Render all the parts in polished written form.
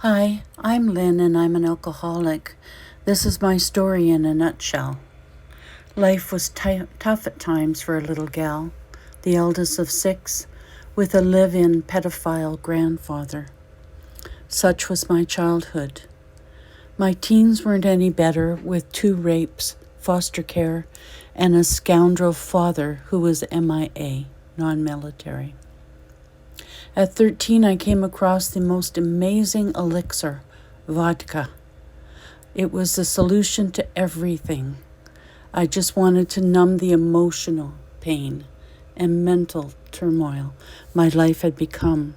Hi, I'm Lynne and I'm an alcoholic. This is my story in a nutshell. Life was tough at times for a little gal, the eldest of 6, with a live-in pedophile grandfather. Such was my childhood. My teens weren't any better, with 2 rapes, foster care, and a scoundrel father who was MIA, non-military. At 13, I came across the most amazing elixir, vodka. It was the solution to everything. I just wanted to numb the emotional pain and mental turmoil my life had become.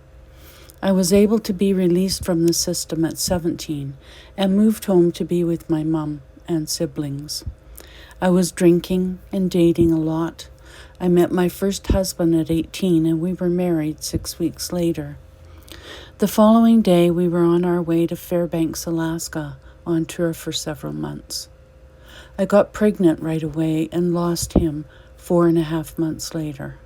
I was able to be released from the system at 17 and moved home to be with my mom and siblings. I was drinking and dating a lot. I met my first husband at 18 and we were married 6 weeks later. The following day, we were on our way to Fairbanks, Alaska, on tour for several months. I got pregnant right away and lost him 4.5 months later.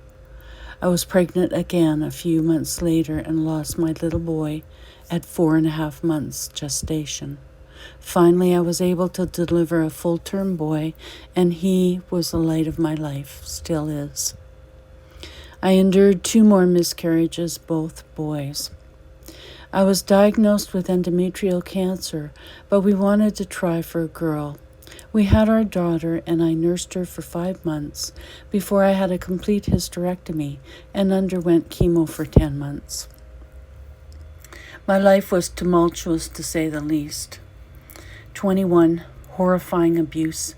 I was pregnant again a few months later and lost my little boy at 4.5 months gestation. Finally, I was able to deliver a full-term boy, and he was the light of my life, still is. I endured 2 more miscarriages, both boys. I was diagnosed with endometrial cancer, but we wanted to try for a girl. We had our daughter, and I nursed her for 5 months before I had a complete hysterectomy and underwent chemo for 10 months. My life was tumultuous, to say the least. 21, horrifying abuse,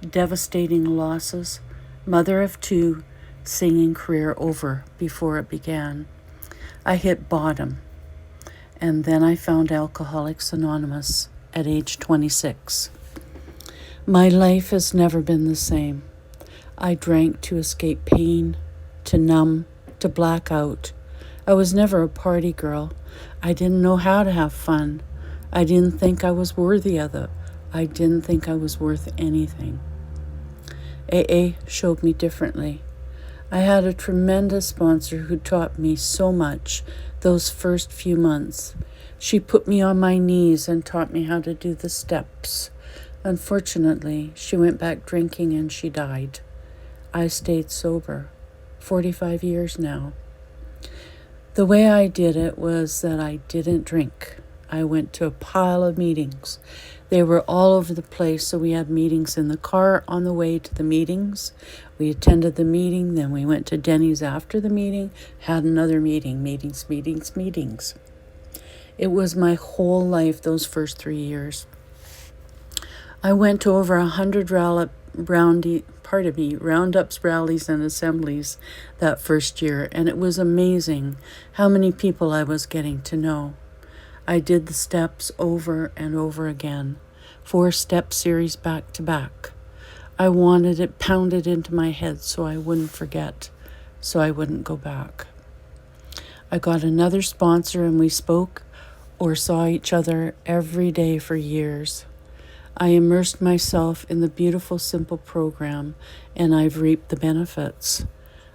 devastating losses, mother of 2, singing career over before it began. I hit bottom, and then I found Alcoholics Anonymous at age 26. My life has never been the same. I drank to escape pain, to numb, to black out. I was never a party girl. I didn't know how to have fun. I didn't think I was worthy of it. I didn't think I was worth anything. AA showed me differently. I had a tremendous sponsor who taught me so much those first few months. She put me on my knees and taught me how to do the steps. Unfortunately, she went back drinking and she died. I stayed sober, 45 years now. The way I did it was that I didn't drink. I went to a pile of meetings. They were all over the place, so we had meetings in the car on the way to the meetings. We attended the meeting, then we went to Denny's after the meeting, had another meeting, meetings. It was my whole life those first 3 years. I went to over 100 roundups, rallies, and assemblies that first year, and it was amazing how many people I was getting to know. I did the steps over and over again, 4-step series back to back. I wanted it pounded into my head so I wouldn't forget, so I wouldn't go back. I got another sponsor and we spoke or saw each other every day for years. I immersed myself in the beautiful, simple program, and I've reaped the benefits.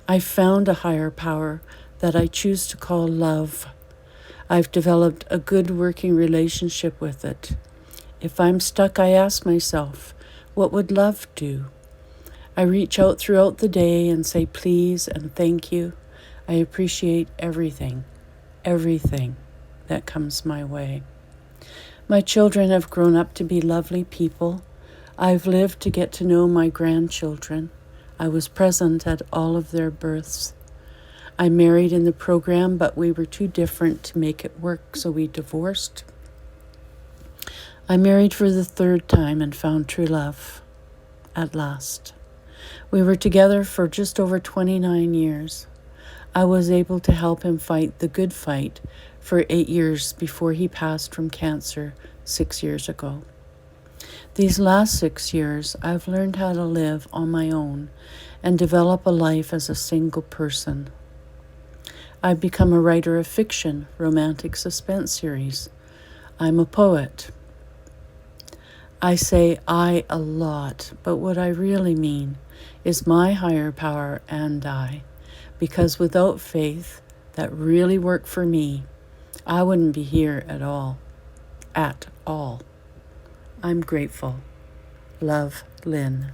I found a higher power that I choose to call love. I've developed a good working relationship with it. If I'm stuck, I ask myself, what would love do? I reach out throughout the day and say please and thank you. I appreciate everything that comes my way. My children have grown up to be lovely people. I've lived to get to know my grandchildren. I was present at all of their births. I married in the program, but we were too different to make it work, so we divorced. I married for the 3rd time and found true love at last. We were together for just over 29 years. I was able to help him fight the good fight for 8 years before he passed from cancer 6 years ago. These last 6 years, I've learned how to live on my own and develop a life as a single person. I've become a writer of fiction, romantic suspense series. I'm a poet. I say I a lot, but what I really mean is my higher power and I, because without faith that really worked for me, I wouldn't be here at all. at all. I'm grateful. Love, Lynne.